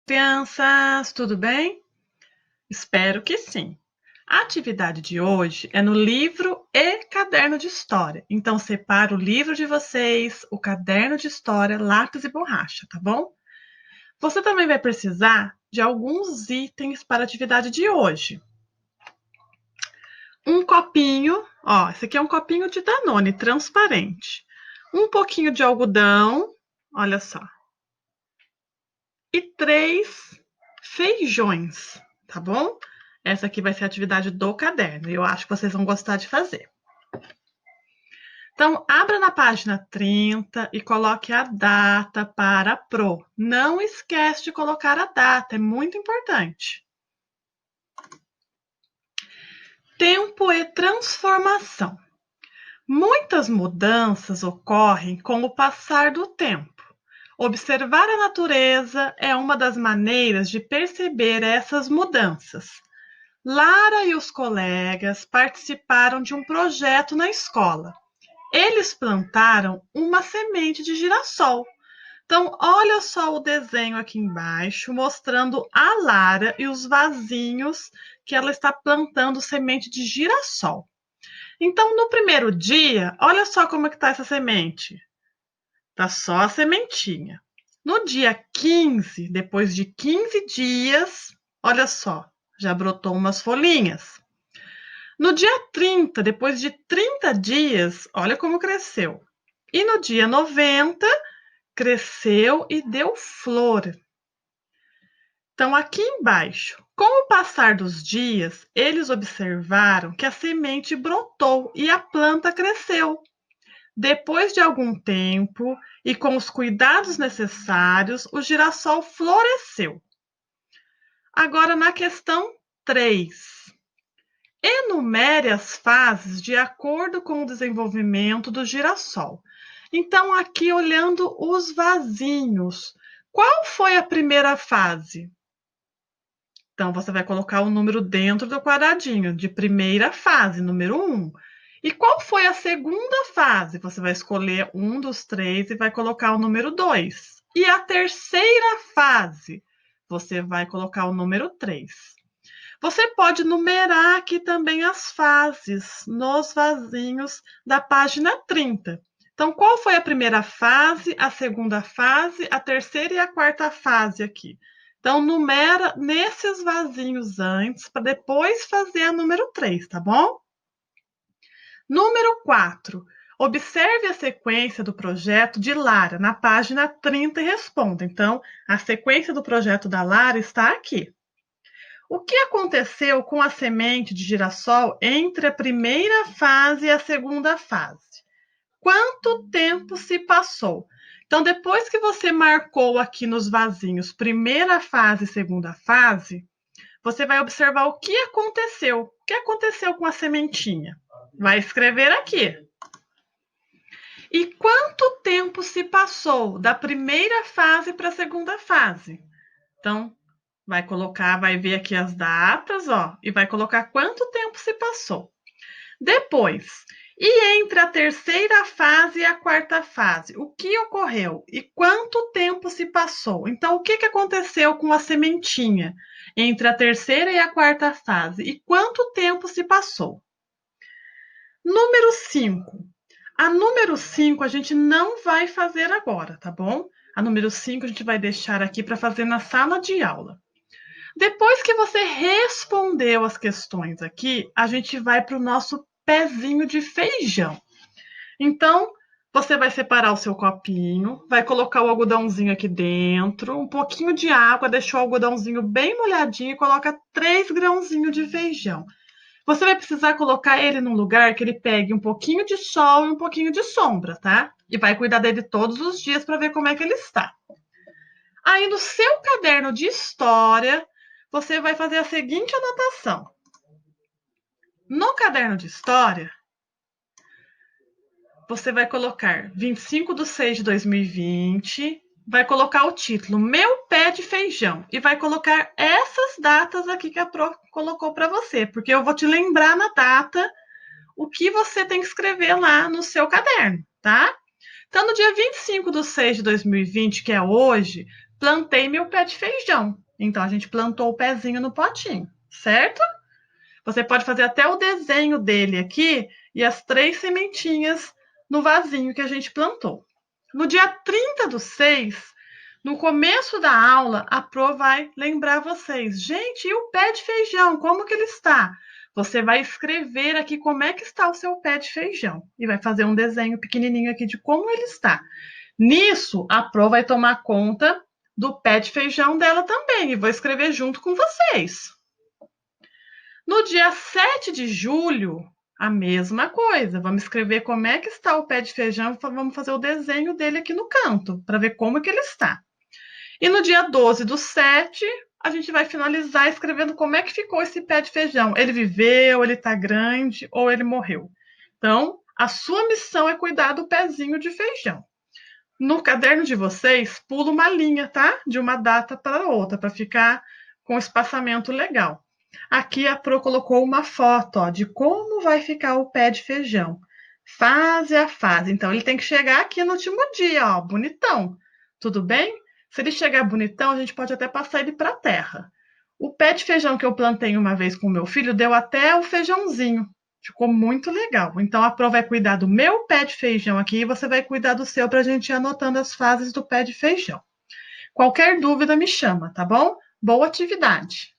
Crianças, tudo bem? Espero que sim. A atividade de hoje é no livro e caderno de história. Então, separa o livro de vocês, o caderno de história, lápis e borracha, tá bom? Você também vai precisar de alguns itens para a atividade de hoje. Um copinho, ó, esse aqui é um copinho de Danone transparente. Um pouquinho de algodão, olha só. E 3 feijões, tá bom? Essa aqui vai ser a atividade do caderno e eu acho que vocês vão gostar de fazer. Então, abra na página 30 e coloque a data para pro. Não esquece de colocar a data, é muito importante. Tempo e transformação. Muitas mudanças ocorrem com o passar do tempo. Observar a natureza é uma das maneiras de perceber essas mudanças. Lara e os colegas participaram de um projeto na escola. Eles plantaram uma semente de girassol. Então, olha só o desenho aqui embaixo, mostrando a Lara e os vasinhos que ela está plantando semente de girassol. Então, no primeiro dia, olha só como é que está essa semente. Tá só a sementinha. No dia 15, depois de 15 dias, olha só, já brotou umas folhinhas. No dia 30, depois de 30 dias, olha como cresceu. E no dia 90, cresceu e deu flor. Então, aqui embaixo, com o passar dos dias, eles observaram que a semente brotou e a planta cresceu. Depois de algum tempo e com os cuidados necessários, o girassol floresceu. Agora, na questão 3. Enumere as fases de acordo com o desenvolvimento do girassol. Então, aqui olhando os vasinhos, qual foi a primeira fase? Então, você vai colocar o número dentro do quadradinho, de primeira fase, número 1. E qual foi a segunda fase? Você vai escolher um dos 3 e vai colocar o número 2. E a terceira fase? Você vai colocar o número 3. Você pode numerar aqui também as fases nos vasinhos da página 30. Então, qual foi a primeira fase, a segunda fase, a terceira e a quarta fase aqui? Então, numera nesses vasinhos antes, para depois fazer a número 3, tá bom? Número 4. Observe a sequência do projeto de Lara na página 30 e responda. Então, a sequência do projeto da Lara está aqui. O que aconteceu com a semente de girassol entre a primeira fase e a segunda fase? Quanto tempo se passou? Então, depois que você marcou aqui nos vasinhos primeira fase e segunda fase, você vai observar o que aconteceu. O que aconteceu com a sementinha? Vai escrever aqui. E quanto tempo se passou da primeira fase para a segunda fase? Então, vai colocar, vai ver aqui as datas, ó, e vai colocar quanto tempo se passou. Depois, e entre a terceira fase e a quarta fase, o que ocorreu e quanto tempo se passou? Então, o que aconteceu com a sementinha entre a terceira e a quarta fase e quanto tempo se passou? Número 5. A número 5 a gente não vai fazer agora, tá bom? A número 5 a gente vai deixar aqui para fazer na sala de aula. Depois que você respondeu as questões aqui, a gente vai para o nosso pezinho de feijão. Então, você vai separar o seu copinho, vai colocar o algodãozinho aqui dentro, um pouquinho de água, deixou o algodãozinho bem molhadinho e coloca 3 grãozinhos de feijão. Você vai precisar colocar ele num lugar que ele pegue um pouquinho de sol e um pouquinho de sombra, tá? E vai cuidar dele todos os dias para ver como é que ele está. Aí no seu caderno de história, você vai fazer a seguinte anotação. No caderno de história, você vai colocar 25/6/2020, vai colocar o título Meu Pé de Feijão e vai colocar essas datas aqui que a Pro colocou para você, porque eu vou te lembrar na data o que você tem que escrever lá no seu caderno, tá? Então, no dia 25/6/2020, que é hoje, plantei meu pé de feijão. Então, a gente plantou o pezinho no potinho, certo? Você pode fazer até o desenho dele aqui e as 3 sementinhas no vasinho que a gente plantou. No dia 30/6, no começo da aula, a Pro vai lembrar vocês. Gente, e o pé de feijão, como que ele está? Você vai escrever aqui como é que está o seu pé de feijão e vai fazer um desenho pequenininho aqui de como ele está. Nisso, a Pro vai tomar conta do pé de feijão dela também e vou escrever junto com vocês. No dia 7 de julho, a mesma coisa. Vamos escrever como é que está o pé de feijão, vamos fazer o desenho dele aqui no canto, para ver como que ele está. E no dia 12/7, a gente vai finalizar escrevendo como é que ficou esse pé de feijão. Ele viveu, ele está grande ou ele morreu. Então, a sua missão é cuidar do pezinho de feijão. No caderno de vocês, pula uma linha, tá? De uma data para outra, para ficar com espaçamento legal. Aqui a Pro colocou uma foto, ó, de como vai ficar o pé de feijão, fase a fase. Então, ele tem que chegar aqui no último dia, ó, bonitão. Tudo bem? Se ele chegar bonitão, a gente pode até passar ele para a terra. O pé de feijão que eu plantei uma vez com o meu filho deu até o feijãozinho. Ficou muito legal. Então, a Pro vai cuidar do meu pé de feijão aqui e você vai cuidar do seu para a gente ir anotando as fases do pé de feijão. Qualquer dúvida, me chama, tá bom? Boa atividade!